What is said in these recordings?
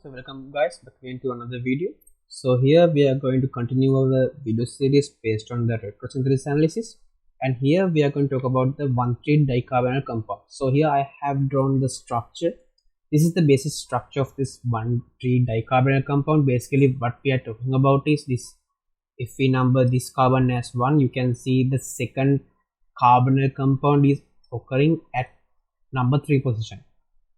So welcome guys back again to another video. So here we are going to continue our video series based on the retrosynthetic analysis, and here we are going to talk about the 1,3-dicarbonyl compound. So here I have drawn the structure. This is the basic structure of this 1,3-dicarbonyl compound. Basically what we are talking about is this: if we number this carbon as 1, you can see the second carbonyl compound is occurring at number 3 position.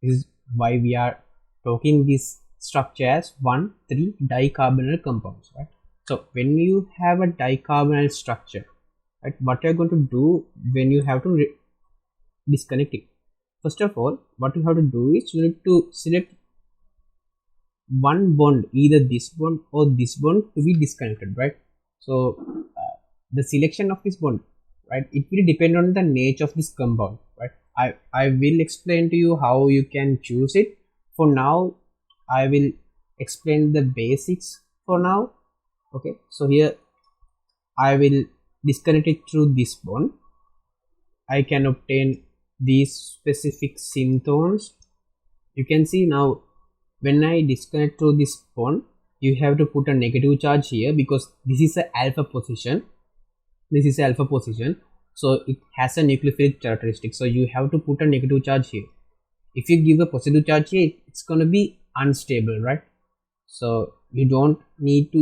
This is why we are talking this structure as 1,3-dicarbonyl compounds, right? So when you have a dicarbonyl structure, right, what you're going to do when you have to disconnect it? First of all, what you have to do is you need to select one bond, either this bond or this bond, to be disconnected, right? So the selection of this bond, right, it will depend on the nature of this compound, right? I will explain to you how you can choose it. For now I will explain the basics for now. Okay, so here I will disconnect it through this bond. I can obtain these specific synthons. You can see now when I disconnect through this bond, you have to put a negative charge here because this is a alpha position. This is alpha position, so it has a nucleophilic characteristic, so you have to put a negative charge here. If you give a positive charge here, it's going to be unstable, right? So you don't need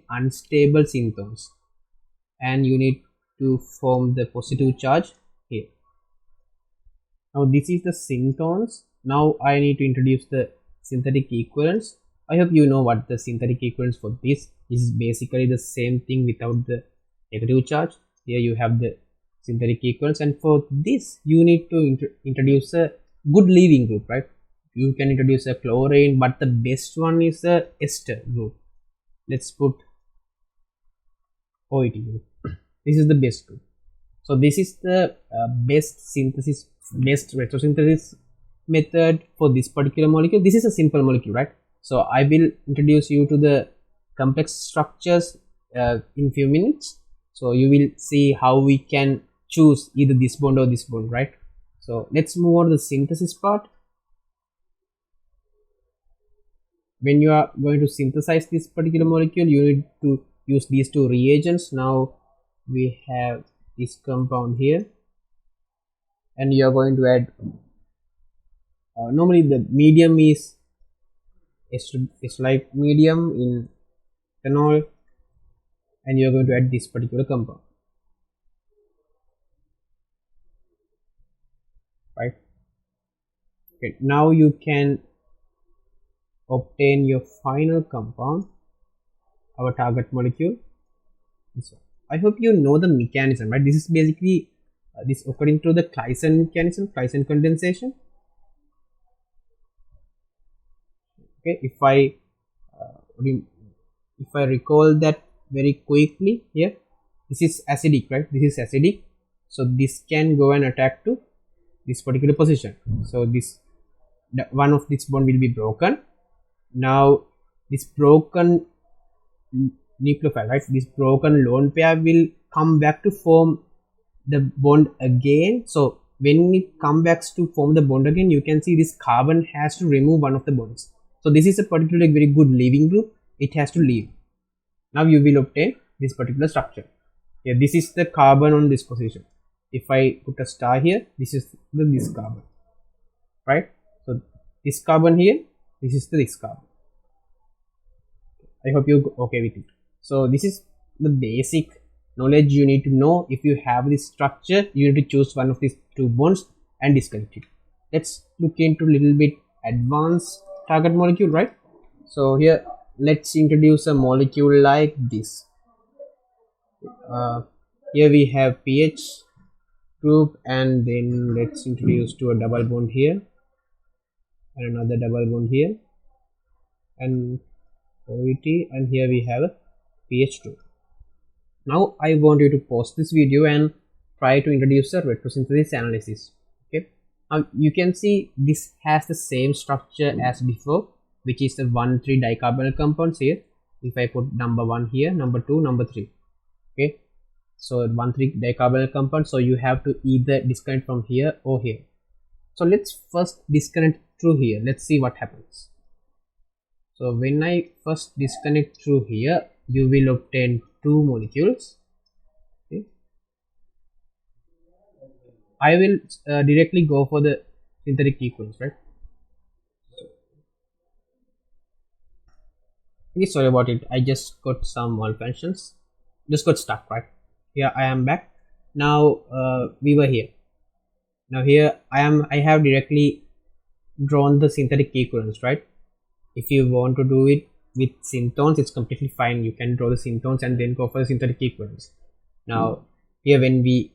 unstable synthons, and you need to form the positive charge here. Now this is the synthons. Now I need to introduce the synthetic equivalents. I hope you know what the synthetic equivalents for this is. Basically the same thing without the negative charge. Here you have the synthetic equivalents, and for this you need to introduce a good leaving group, right? You can introduce a chlorine, but the best one is a ester group. Let's put OET group. This is the best group. So this is the best retrosynthesis method for this particular molecule. This is a simple molecule, right? So I will introduce you to the complex structures in few minutes. So you will see how we can choose either this bond or this bond, right? So let's move on to the synthesis part. When you are going to synthesize this particular molecule, you need to use these two reagents. Now we have this compound here, and you are going to add normally the medium is like medium in phenol, and you are going to add this particular compound, right? Okay, now you can obtain your final compound, our target molecule. This one. I hope you know the mechanism, right? This is basically this according to the Claisen mechanism, Claisen condensation. Okay, if I recall that very quickly, here this is acidic, right? This is acidic, so this can go and attack to this particular position. So this one of this bond will be broken. Now this broken nucleophile, right, this broken lone pair will come back to form the bond again. So when it comes back to form the bond again, you can see this carbon has to remove one of the bonds. So this is a particularly very good leaving group. It has to leave. Now you will obtain this particular structure. Here, this is the carbon on this position. If I put a star here, this is this carbon, right? So this carbon here, this is this carbon. I hope you're okay with it. So this is the basic knowledge you need to know. If you have this structure, you need to choose one of these two bonds and disconnect it. Let's look into a little bit advanced target molecule, right? So here let's introduce a molecule like this. Here we have pH group, and then let's introduce to a double bond here and another double bond here and OET, and here we have a pH group. Now I want you to pause this video and try to introduce a retrosynthesis analysis. Okay, you can see this has the same structure as before, which is the 1,3-dicarbonyl compounds here. If I put number 1 here, number 2, number 3. Okay, so 1,3-dicarbonyl compound, so you have to either disconnect from here or here. So let's first disconnect through here. Let's see what happens. So when I first disconnect through here, you will obtain two molecules. Okay. I will directly go for the synthetic equivalence, right? Okay, sorry about it. I just got some malfunctions. Just got stuck, right? Here I am back. Now we were here. Now here I have directly drawn the synthetic equivalence, right? If you want to do it with synthons, it's completely fine. You can draw the synthons and then go for the synthetic equivalence. Now here when we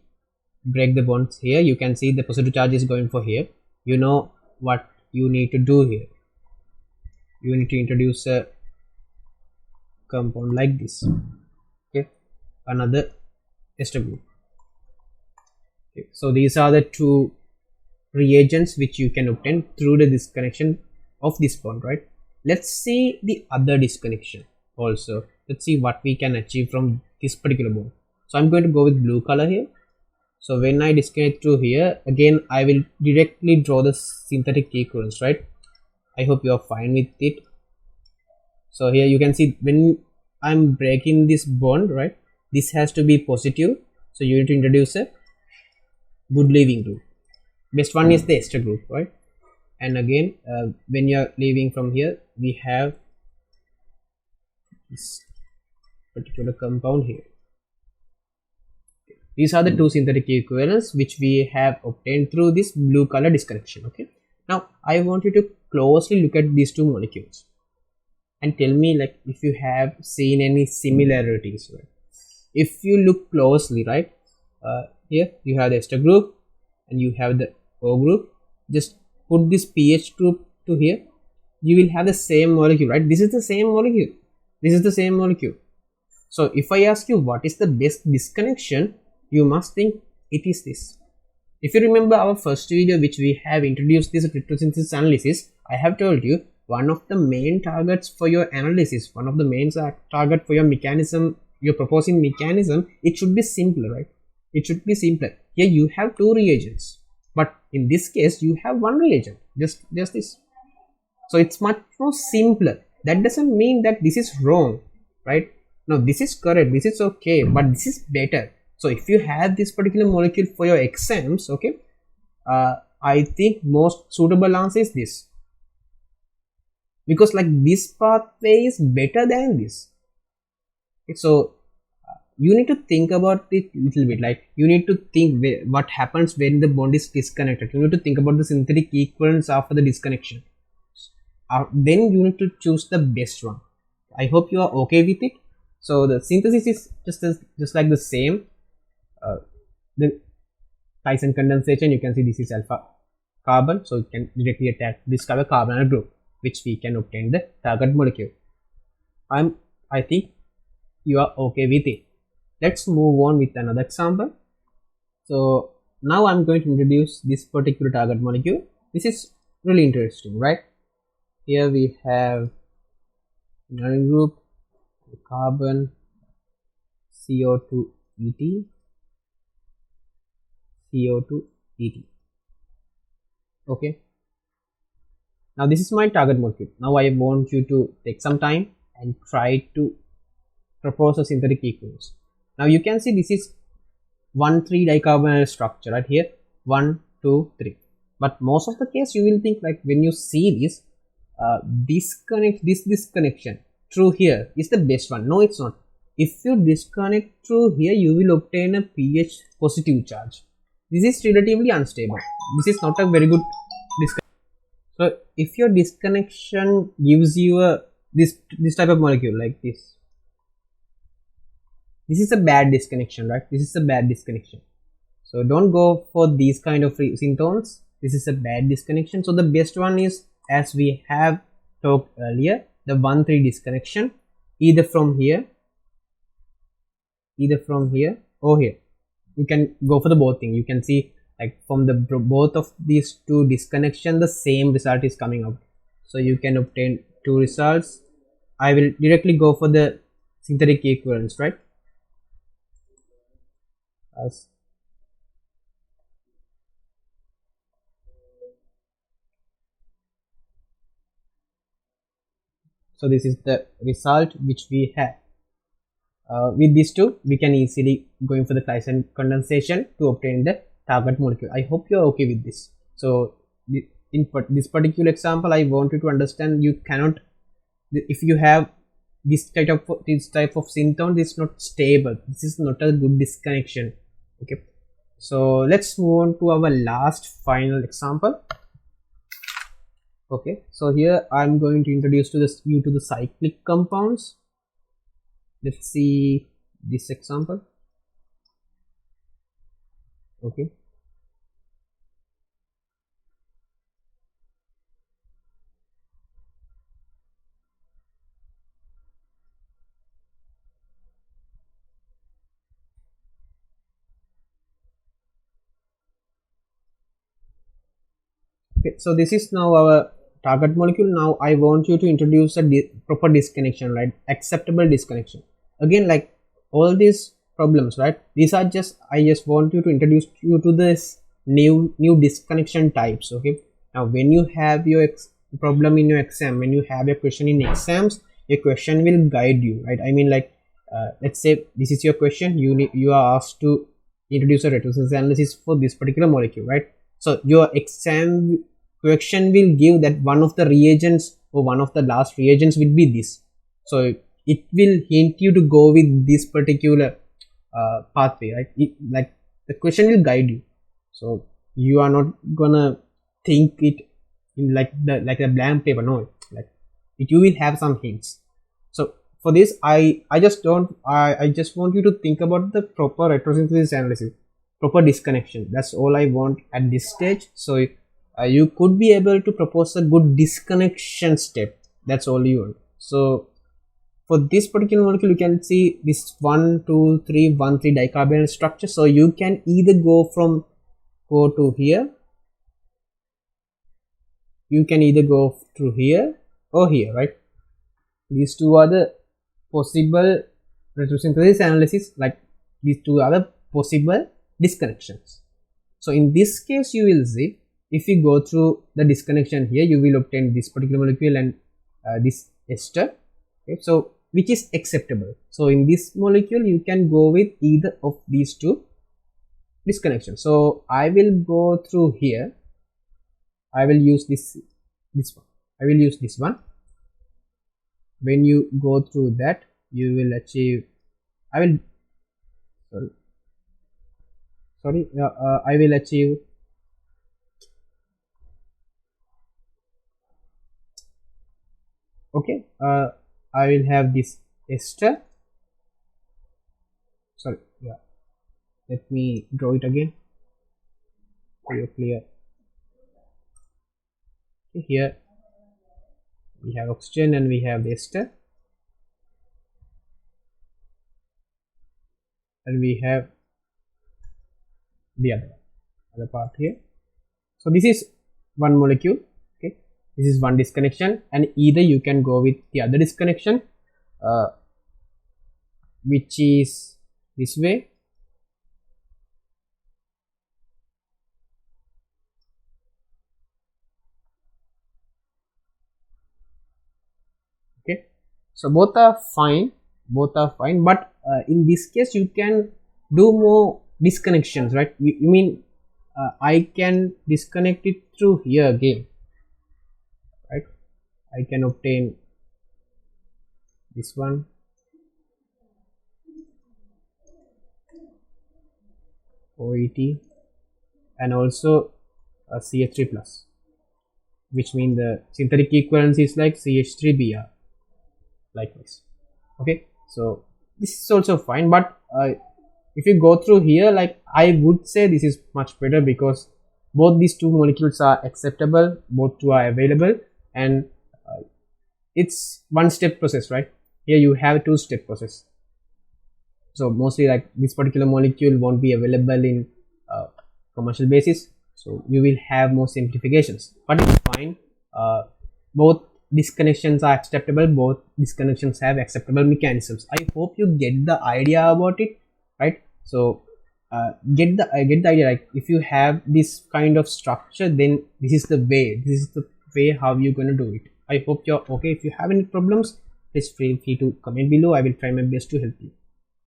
break the bonds here, you can see the positive charge is going for here. You know what you need to do here. You need to introduce a compound like this. Okay, another ester group. Okay. So these are the two reagents which you can obtain through the disconnection of this bond, right? Let's see the other disconnection also. Let's see what we can achieve from this particular bond. So I'm going to go with blue color here. So when I disconnect through here, again I will directly draw the synthetic equivalence, right? I hope you are fine with it. So here you can see when I'm breaking this bond, right, this has to be positive, so you need to introduce a good leaving group. Best one is the ester group, right? And again when you are leaving from here, we have this particular compound here. These are the two synthetic equivalents which we have obtained through this blue color disconnection. Okay, now I want you to closely look at these two molecules and tell me like if you have seen any similarities, right? If you look closely, right, here you have the ester group and you have the O group. Just put this pH group to here, you will have the same molecule, right? This is the same molecule, this is the same molecule. So if I ask you what is the best disconnection, you must think it is this. If you remember our first video which we have introduced this retrosynthesis analysis, I have told you one of the main targets for your analysis, one of the main target for your mechanism, your proposing mechanism, it should be simpler, right? It should be simpler. Here you have two reagents, but in this case you have one reagent, just this. So it's much more simpler. That doesn't mean that this is wrong, right? No, this is correct, this is okay, but this is better. So if you have this particular molecule for your exams, okay, I think most suitable answer is this, because like this pathway is better than this. So you need to think about it a little bit, like you need to think what happens when the bond is disconnected. You need to think about the synthetic equivalence after the disconnection. Then you need to choose the best one. I hope you are okay with it. So the synthesis is just like the same. The Tyson condensation, you can see this is alpha carbon, so you can directly attack discover carbonyl group, which we can obtain the target molecule. I think you are okay with it. Let's move on with another example. So now I'm going to introduce this particular target molecule. This is really interesting, right? Here we have another group, carbon, CO2 ET, CO2 ET. Okay, now this is my target molecule. Now I want you to take some time and try to propose a synthetic equivalence. Now you can see this is 1,3 dicarbonyl structure right here, 1, 2, 3. But most of the case you will think like when you see this this disconnection through here is the best one. No, it's not. If you disconnect through here, you will obtain a pH positive charge. This is relatively unstable. This is not a very good disconnection. So if your disconnection gives you a this type of molecule like this is a bad disconnection, right? This is a bad disconnection. So don't go for these kind of synthons. This is a bad disconnection. So the best one is, as we have talked earlier, the 1,3 disconnection, either from here or here. You can go for the both thing. You can see like from the both of these two disconnection, the same result is coming out. So you can obtain two results. I will directly go for the synthetic equivalence, right? So this is the result which we have. With these two, we can easily going for the Claisen condensation to obtain the target molecule. I hope you're okay with this. So in this particular example, I want you to understand you cannot, if you have this type of synthon, this is not stable. This is not a good disconnection. Okay, so let's move on to our last final example. Okay, so here I'm going to introduce you to the cyclic compounds. Let's see this example. Okay, so this is now our target molecule. Now I want you to introduce a proper disconnection, right? Acceptable disconnection. Again, like all these problems, right? These are just, I just want you to introduce you to this new disconnection types. Okay, now when you have your problem in your exam, when you have a question in exams, a question will guide you, right? I mean, like let's say this is your question, you are asked to introduce a retrosynthesis analysis for this particular molecule, right? So your exam question will give that one of the reagents or one of the last reagents will be this. So it will hint you to go with this particular pathway, right? Like the question will guide you, so you are not gonna think it in like a blank paper. No, like you will have some hints. So for this, I just want you to think about the proper retrosynthesis analysis, proper disconnection. That's all I want at this stage. So you could be able to propose a good disconnection step. That's all you want. So for this particular molecule, you can see this 1 2 3 1 3 dicarbonyl structure. So you can either go to here, you can either go through here or here, right? These two are the possible retrosynthesis analysis, like these two are the possible disconnections. So in this case, you will see if you go through the disconnection here, you will obtain this particular molecule and this ester. Okay, so which is acceptable. So in this molecule, you can go with either of these two disconnections. So I will go through here. I will use this one. I will use this one. When you go through that, you will achieve. I will achieve. Okay, I will have this ester. Sorry, yeah. Let me draw it again so you're clear. Okay, here we have oxygen and we have the ester, and we have the other part here. So this is one molecule. Okay, this is one disconnection, and either you can go with the other disconnection, which is this way. Okay, so both are fine, but in this case you can do more disconnections, right? You mean I can disconnect it through here again, right? I can obtain this one, OET, and also a CH3 plus, which means the synthetic equivalence is like CH3Br, likewise. Okay, so this is also fine, but if you go through here, like I would say this is much better because both these two molecules are acceptable, both two are available, and it's one step process, right? Here you have two step process. So mostly like this particular molecule won't be available in commercial basis, so you will have more simplifications, but it's fine. Both disconnections are acceptable, both disconnections have acceptable mechanisms. I hope you get the idea about it, right? So get the idea, like if you have this kind of structure, then this is the way how you're going to do it. I hope you're okay. If you have any problems, please feel free to comment below. I will try my best to help you.